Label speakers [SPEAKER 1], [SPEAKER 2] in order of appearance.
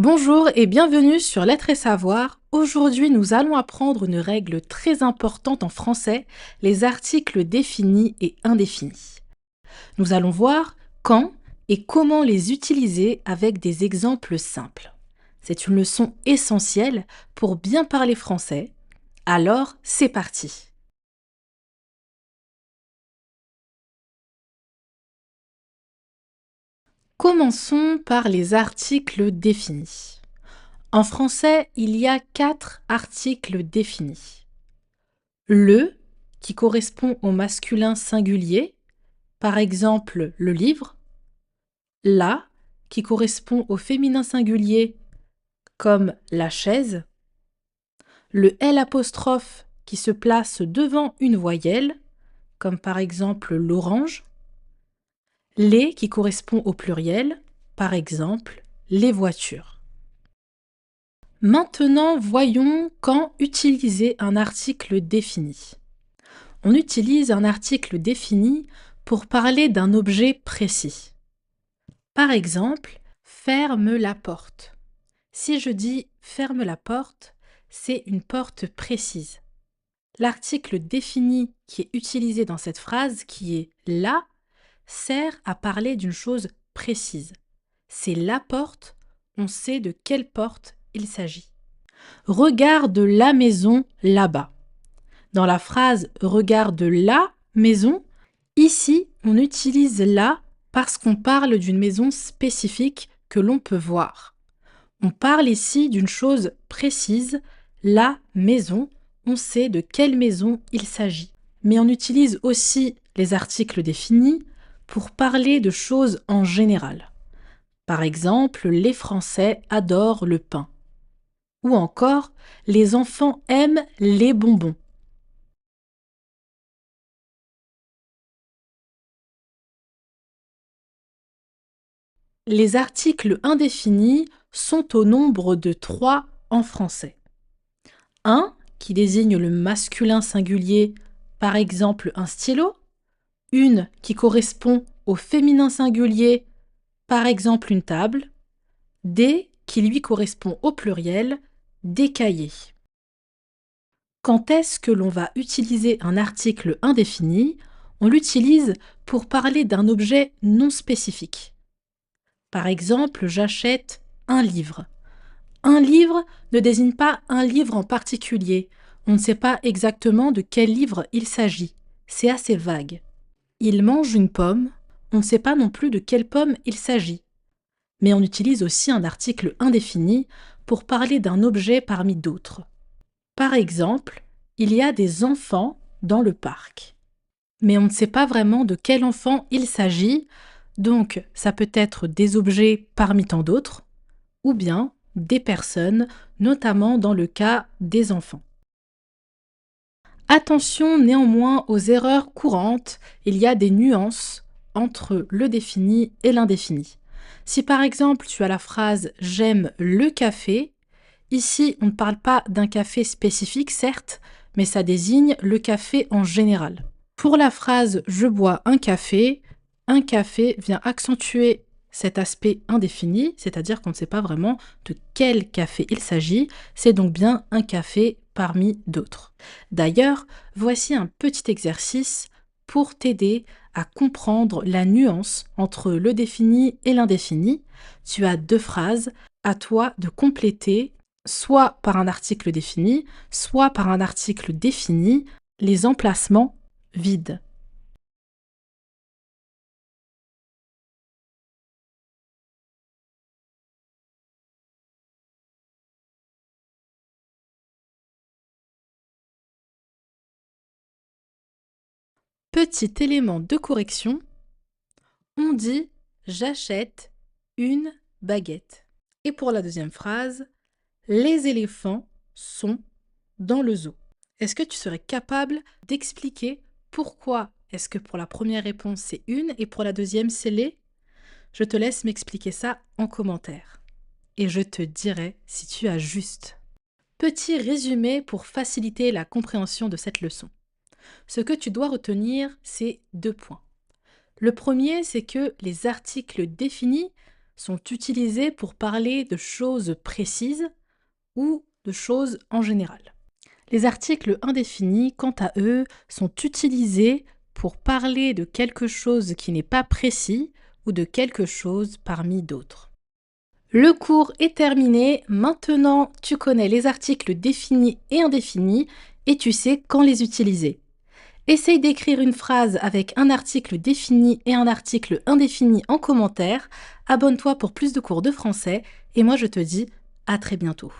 [SPEAKER 1] Bonjour et bienvenue sur Lettres et Savoir. Aujourd'hui, nous allons apprendre une règle très importante en français, les articles définis et indéfinis. Nous allons voir quand et comment les utiliser avec des exemples simples. C'est une leçon essentielle pour bien parler français. Alors, c'est parti. Commençons par les articles définis. En français, il y a 4 articles définis. Le, qui correspond au masculin singulier, par exemple le livre. La, qui correspond au féminin singulier, comme la chaise. Le L', qui se place devant une voyelle, comme par exemple l'orange. Les, qui correspond au pluriel, par exemple les voitures. Maintenant, voyons quand utiliser un article défini. On utilise un article défini pour parler d'un objet précis. Par exemple, ferme la porte. Si je dis ferme la porte, c'est une porte précise. L'article défini qui est utilisé dans cette phrase, qui est la, sert à parler d'une chose précise. C'est la porte, on sait de quelle porte il s'agit. Regarde la maison là-bas. Dans la phrase regarde la maison, ici on utilise la parce qu'on parle d'une maison spécifique que l'on peut voir. On parle ici d'une chose précise, la maison, on sait de quelle maison il s'agit. Mais on utilise aussi les articles définis pour parler de choses en général. Par exemple, les Français adorent le pain. Ou encore, les enfants aiment les bonbons. Les articles indéfinis sont au nombre de 3 en français. Un qui désigne le masculin singulier, par exemple un stylo. Une qui correspond au féminin singulier, par exemple une table. Des qui lui correspond au pluriel, des cahiers. Quand est-ce que l'on va utiliser un article indéfini? On l'utilise pour parler d'un objet non spécifique. Par exemple, j'achète un livre. Un livre ne désigne pas un livre en particulier. On ne sait pas exactement de quel livre il s'agit. C'est assez vague. Il mange une pomme. On ne sait pas non plus de quelle pomme il s'agit. Mais on utilise aussi un article indéfini pour parler d'un objet parmi d'autres. Par exemple, il y a des enfants dans le parc. Mais on ne sait pas vraiment de quel enfant il s'agit, donc ça peut être des objets parmi tant d'autres, ou bien des personnes, notamment dans le cas des enfants. Attention néanmoins aux erreurs courantes, il y a des nuances entre le défini et l'indéfini. Si par exemple tu as la phrase j'aime le café, ici on ne parle pas d'un café spécifique certes, mais ça désigne le café en général. Pour la phrase je bois un café vient accentuer cet aspect indéfini, c'est-à-dire qu'on ne sait pas vraiment de quel café il s'agit, c'est donc bien un café parmi d'autres. D'ailleurs, voici un petit exercice pour t'aider à comprendre la nuance entre le défini et l'indéfini. Tu as 2 phrases, à toi de compléter soit par un article défini, soit par un article défini, les emplacements vides. Petit élément de correction, on dit j'achète une baguette. Et pour la deuxième phrase, les éléphants sont dans le zoo. Est-ce que tu serais capable d'expliquer pourquoi est-ce que pour la première réponse c'est une et pour la deuxième c'est les? Je te laisse m'expliquer ça en commentaire. Et je te dirai si tu as juste. Petit résumé pour faciliter la compréhension de cette leçon. Ce que tu dois retenir, c'est 2 points. Le premier, c'est que les articles définis sont utilisés pour parler de choses précises ou de choses en général. Les articles indéfinis, quant à eux, sont utilisés pour parler de quelque chose qui n'est pas précis ou de quelque chose parmi d'autres. Le cours est terminé, maintenant tu connais les articles définis et indéfinis et tu sais quand les utiliser. Essaye d'écrire une phrase avec un article défini et un article indéfini en commentaire. Abonne-toi pour plus de cours de français et moi je te dis à très bientôt.